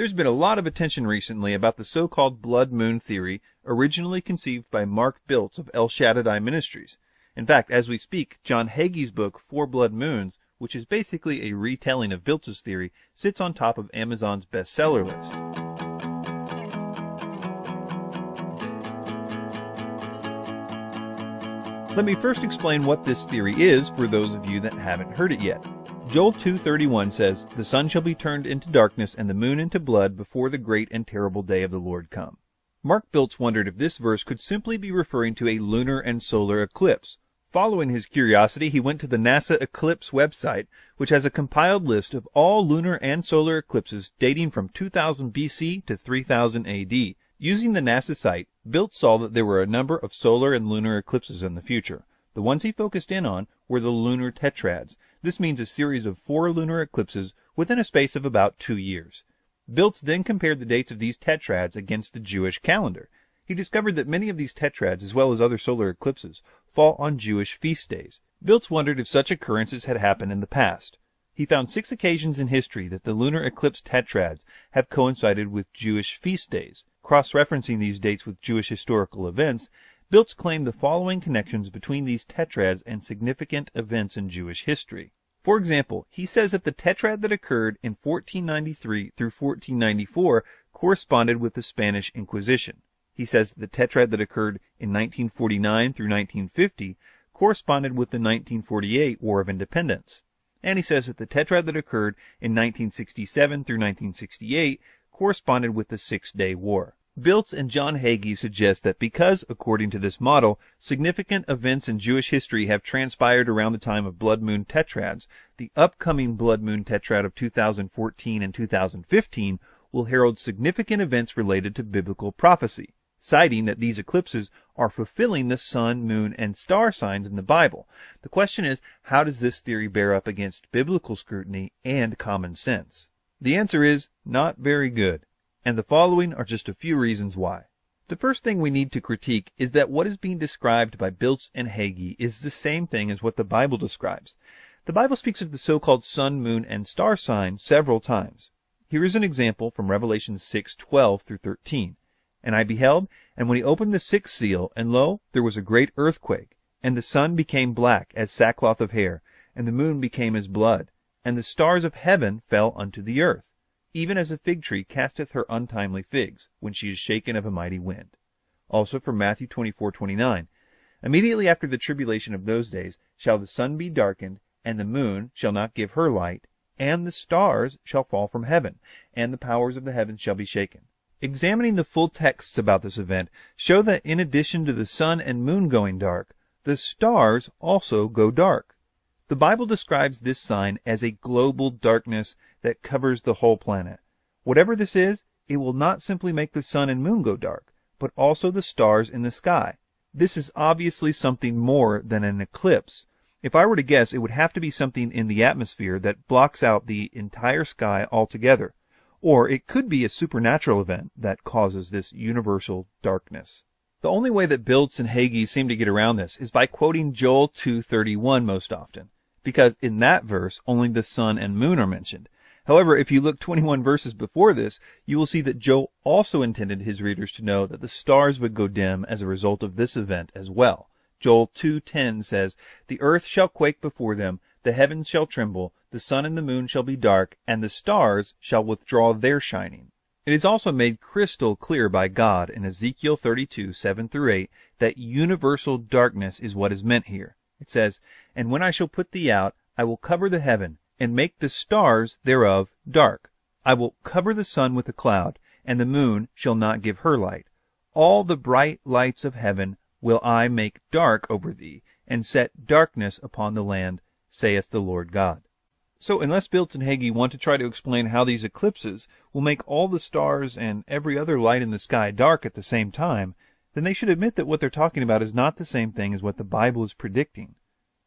There's been a lot of attention recently about the so-called blood moon theory, originally conceived by Mark Biltz of El Shaddai Ministries. In fact, as we speak, John Hagee's book, Four Blood Moons, which is basically a retelling of Biltz's theory, sits on top of Amazon's bestseller list. Let me first explain what this theory is for those of you that haven't heard it yet. Joel 2:31 says, "The sun shall be turned into darkness and the moon into blood before the great and terrible day of the Lord come." Mark Biltz wondered if this verse could simply be referring to a lunar and solar eclipse. Following his curiosity, he went to the NASA Eclipse website, which has a compiled list of all lunar and solar eclipses dating from 2000 BC to 3000 AD. Using the NASA site, Biltz saw that there were a number of solar and lunar eclipses in the future. The ones he focused in on were the lunar tetrads. This means a series of 4 lunar eclipses within a space of about 2 years. Biltz then compared the dates of these tetrads against the Jewish calendar. He discovered that many of these tetrads, as well as other solar eclipses, fall on Jewish feast days. Biltz wondered if such occurrences had happened in the past. He found 6 occasions in history that the lunar eclipse tetrads have coincided with Jewish feast days. Cross-referencing these dates with Jewish historical events, Biltz claimed the following connections between these tetrads and significant events in Jewish history. For example, he says that the tetrad that occurred in 1493 through 1494 corresponded with the Spanish Inquisition. He says that the tetrad that occurred in 1949 through 1950 corresponded with the 1948 War of Independence. And he says that the tetrad that occurred in 1967 through 1968 corresponded with the Six-Day War. Biltz and John Hagee suggest that because, according to this model, significant events in Jewish history have transpired around the time of blood moon tetrads, the upcoming blood moon tetrad of 2014 and 2015 will herald significant events related to biblical prophecy, citing that these eclipses are fulfilling the sun, moon, and star signs in the Bible. The question is, how does this theory bear up against biblical scrutiny and common sense? The answer is not very good. And the following are just a few reasons why. The first thing we need to critique is that what is being described by Biltz and Hagee is the same thing as what the Bible describes. The Bible speaks of the so-called sun, moon, and star sign several times. Here is an example from Revelation 6:12 through 13. "And I beheld, and when he opened the 6th seal, and lo, there was a great earthquake, and the sun became black as sackcloth of hair, and the moon became as blood, and the stars of heaven fell unto the earth, even as a fig tree casteth her untimely figs, when she is shaken of a mighty wind." Also from Matthew 24:29, "Immediately after the tribulation of those days shall the sun be darkened, and the moon shall not give her light, and the stars shall fall from heaven, and the powers of the heavens shall be shaken." Examining the full texts about this event show that in addition to the sun and moon going dark, the stars also go dark. The Bible describes this sign as a global darkness that covers the whole planet. Whatever this is, it will not simply make the sun and moon go dark, but also the stars in the sky. This is obviously something more than an eclipse. If I were to guess, it would have to be something in the atmosphere that blocks out the entire sky altogether. Or it could be a supernatural event that causes this universal darkness. The only way that Biltz and Hagee seem to get around this is by quoting Joel 2:31 most often, because in that verse only the sun and moon are mentioned. However, if you look 21 verses before this, you will see that Joel also intended his readers to know that the stars would go dim as a result of this event as well. Joel 2:10 says, "The earth shall quake before them, the heavens shall tremble, the sun and the moon shall be dark, and the stars shall withdraw their shining." It is also made crystal clear by God in Ezekiel 32:7 through 8 that universal darkness is what is meant here. It says, "And when I shall put thee out, I will cover the heaven, and make the stars thereof dark. I will cover the sun with a cloud, and the moon shall not give her light. All the bright lights of heaven will I make dark over thee, and set darkness upon the land, saith the Lord God." So unless Biltz and Hagee want to try to explain how these eclipses will make all the stars and every other light in the sky dark at the same time, then they should admit that what they're talking about is not the same thing as what the Bible is predicting.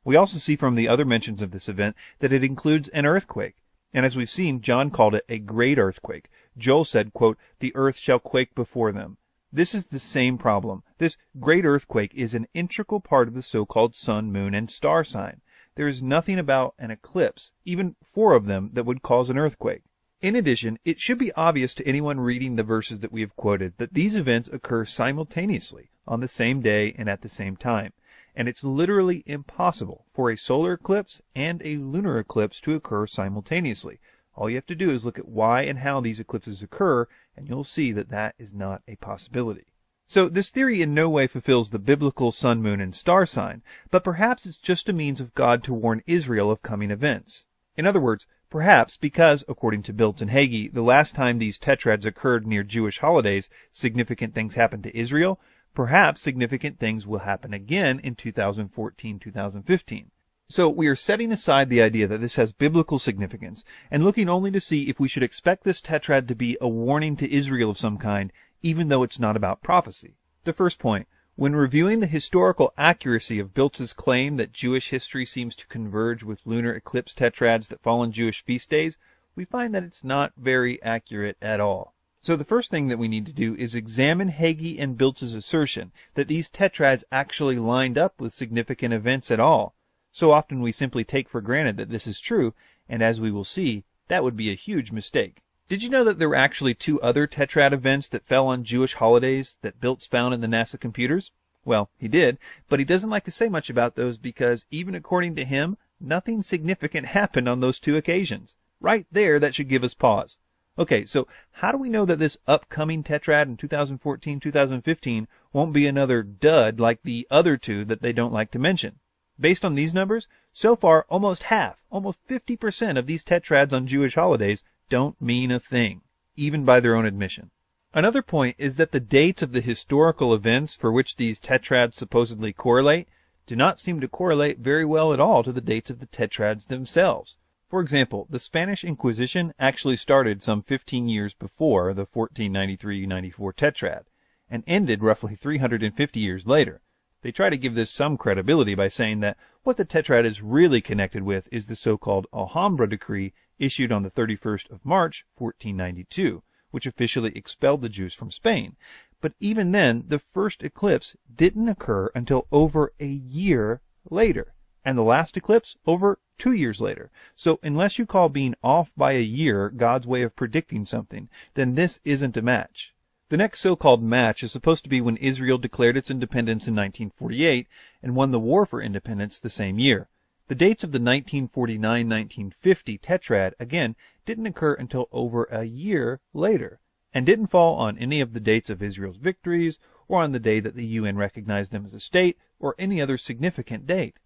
We also see from the other mentions of this event that it includes an earthquake. And as we've seen, John called it a great earthquake. Joel said, quote, "The earth shall quake before them." This is the same problem. This great earthquake is an integral part of the so-called sun, moon, and star sign. There is nothing about an eclipse, even 4 of them, that would cause an earthquake. In addition, it should be obvious to anyone reading the verses that we have quoted that these events occur simultaneously, on the same day and at the same time, and it's literally impossible for a solar eclipse and a lunar eclipse to occur simultaneously. All you have to do is look at why and how these eclipses occur, and you'll see that that is not a possibility. So this theory in no way fulfills the biblical sun, moon, and star sign, but perhaps it's just a means of God to warn Israel of coming events. In other words, perhaps because, according to Biltz and Hagee, the last time these tetrads occurred near Jewish holidays, significant things happened to Israel, perhaps significant things will happen again in 2014-2015. So we are setting aside the idea that this has biblical significance and looking only to see if we should expect this tetrad to be a warning to Israel of some kind, even though it's not about prophecy. The first point, when reviewing the historical accuracy of Biltz's claim that Jewish history seems to converge with lunar eclipse tetrads that fall on Jewish feast days, we find that it's not very accurate at all. So the first thing that we need to do is examine Hagee and Biltz's assertion that these tetrads actually lined up with significant events at all. So often we simply take for granted that this is true, and as we will see, that would be a huge mistake. Did you know that there were actually 2 other tetrad events that fell on Jewish holidays that Biltz found in the NASA computers? Well, he did, but he doesn't like to say much about those because, even according to him, nothing significant happened on those 2 occasions. Right there, that should give us pause. Okay, so how do we know that this upcoming tetrad in 2014-2015 won't be another dud like the other 2 that they don't like to mention? Based on these numbers, so far almost 50% of these tetrads on Jewish holidays don't mean a thing, even by their own admission. Another point is that the dates of the historical events for which these tetrads supposedly correlate do not seem to correlate very well at all to the dates of the tetrads themselves. For example, the Spanish Inquisition actually started some 15 years before the 1493-94 tetrad, and ended roughly 350 years later. They try to give this some credibility by saying that what the tetrad is really connected with is the so-called Alhambra decree issued on the 31st of March, 1492, which officially expelled the Jews from Spain. But even then, the first eclipse didn't occur until over a year later, and the last eclipse over 2 years later. So unless you call being off by a year God's way of predicting something, then this isn't a match. The next so-called match is supposed to be when Israel declared its independence in 1948 and won the war for independence the same year. The dates of the 1949-1950 tetrad, again, didn't occur until over a year later, and didn't fall on any of the dates of Israel's victories, or on the day that the UN recognized them as a state, or any other significant date.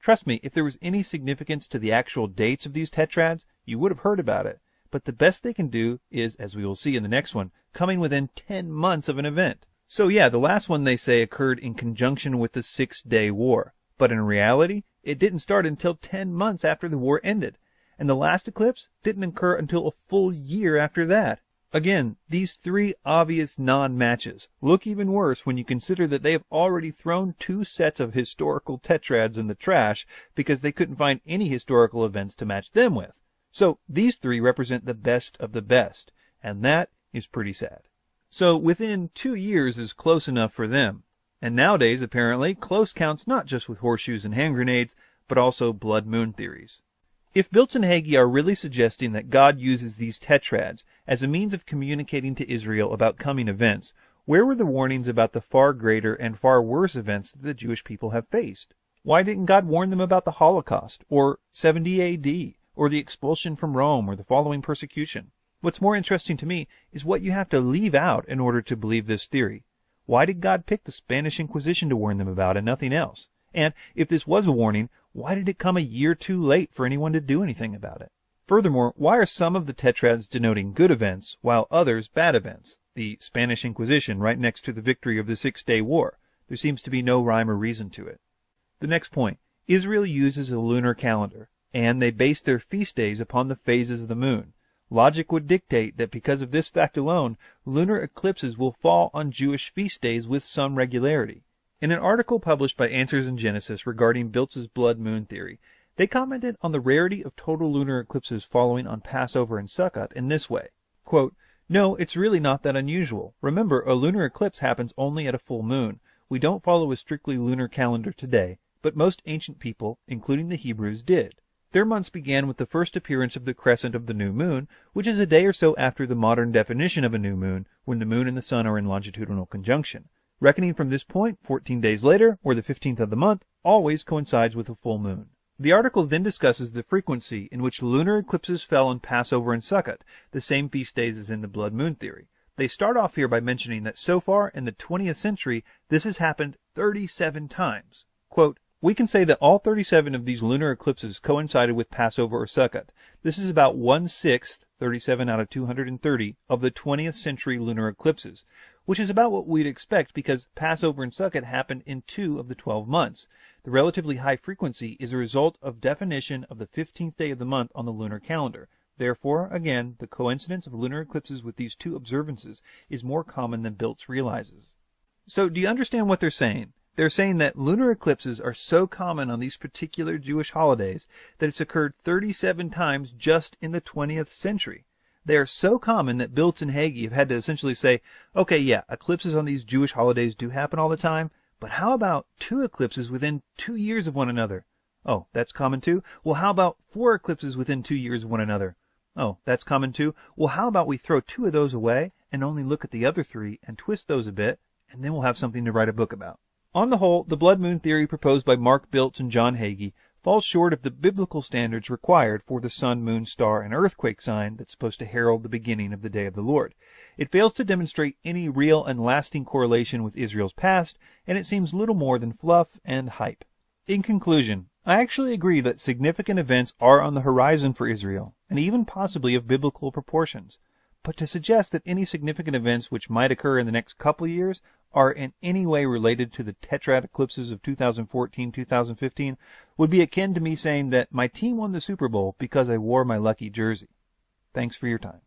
Trust me, if there was any significance to the actual dates of these tetrads, you would have heard about it. But the best they can do is, as we will see in the next one, coming within 10 months of an event. So yeah, the last one they say occurred in conjunction with the 6-Day War. But in reality, it didn't start until 10 months after the war ended. And the last eclipse didn't occur until a full year after that. Again, these 3 obvious non-matches look even worse when you consider that they have already thrown 2 sets of historical tetrads in the trash because they couldn't find any historical events to match them with. So these 3 represent the best of the best, and that is pretty sad. So within 2 years is close enough for them. And nowadays, apparently, close counts not just with horseshoes and hand grenades, but also blood moon theories. If Biltz and Hagee are really suggesting that God uses these tetrads as a means of communicating to Israel about coming events, where were the warnings about the far greater and far worse events that the Jewish people have faced? Why didn't God warn them about the Holocaust, or 70 AD, or the expulsion from Rome, or the following persecution? What's more interesting to me is what you have to leave out in order to believe this theory. Why did God pick the Spanish Inquisition to warn them about and nothing else? And if this was a warning, why did it come a year too late for anyone to do anything about it? Furthermore, why are some of the tetrads denoting good events, while others bad events? The Spanish Inquisition right next to the victory of the 6-Day War. There seems to be no rhyme or reason to it. The next point. Israel uses a lunar calendar, and they base their feast days upon the phases of the moon. Logic would dictate that because of this fact alone, lunar eclipses will fall on Jewish feast days with some regularity. In an article published by Answers in Genesis regarding Biltz's blood moon theory, they commented on the rarity of total lunar eclipses following on Passover and Sukkot in this way, quote, "No, it's really not that unusual. Remember, a lunar eclipse happens only at a full moon. We don't follow a strictly lunar calendar today, but most ancient people, including the Hebrews, did. Their months began with the first appearance of the crescent of the new moon, which is a day or so after the modern definition of a new moon, when the moon and the sun are in longitudinal conjunction. Reckoning from this point, 14 days later, or the 15th of the month, always coincides with a full moon. The article then discusses the frequency in which lunar eclipses fell on Passover and Sukkot, the same feast days as in the blood moon theory. They start off here by mentioning that so far in the 20th century, this has happened 37 times. Quote, "We can say that all 37 of these lunar eclipses coincided with Passover or Sukkot. This is about 1/6, 37 out of 230, of the 20th century lunar eclipses, which is about what we'd expect because Passover and Sukkot happened in 2 of the 12 months. The relatively high frequency is a result of definition of the 15th day of the month on the lunar calendar. Therefore, again, the coincidence of lunar eclipses with these two observances is more common than Biltz realizes." So, do you understand what they're saying? They're saying that lunar eclipses are so common on these particular Jewish holidays that it's occurred 37 times just in the 20th century. They are so common that Biltz and Hagee have had to essentially say, okay, yeah, eclipses on these Jewish holidays do happen all the time, but how about 2 eclipses within 2 years of one another? Oh, that's common too? Well, how about 4 eclipses within 2 years of one another? Oh, that's common too? Well, how about we throw 2 of those away and only look at the other 3 and twist those a bit, and then we'll have something to write a book about. On the whole, the blood moon theory proposed by Mark Biltz and John Hagee falls short of the biblical standards required for the sun, moon, star, and earthquake sign that's supposed to herald the beginning of the day of the Lord. It fails to demonstrate any real and lasting correlation with Israel's past, and it seems little more than fluff and hype. In conclusion, I actually agree that significant events are on the horizon for Israel, and even possibly of biblical proportions. But to suggest that any significant events which might occur in the next couple of years are in any way related to the tetrad eclipses of 2014-2015 would be akin to me saying that my team won the Super Bowl because I wore my lucky jersey. Thanks for your time.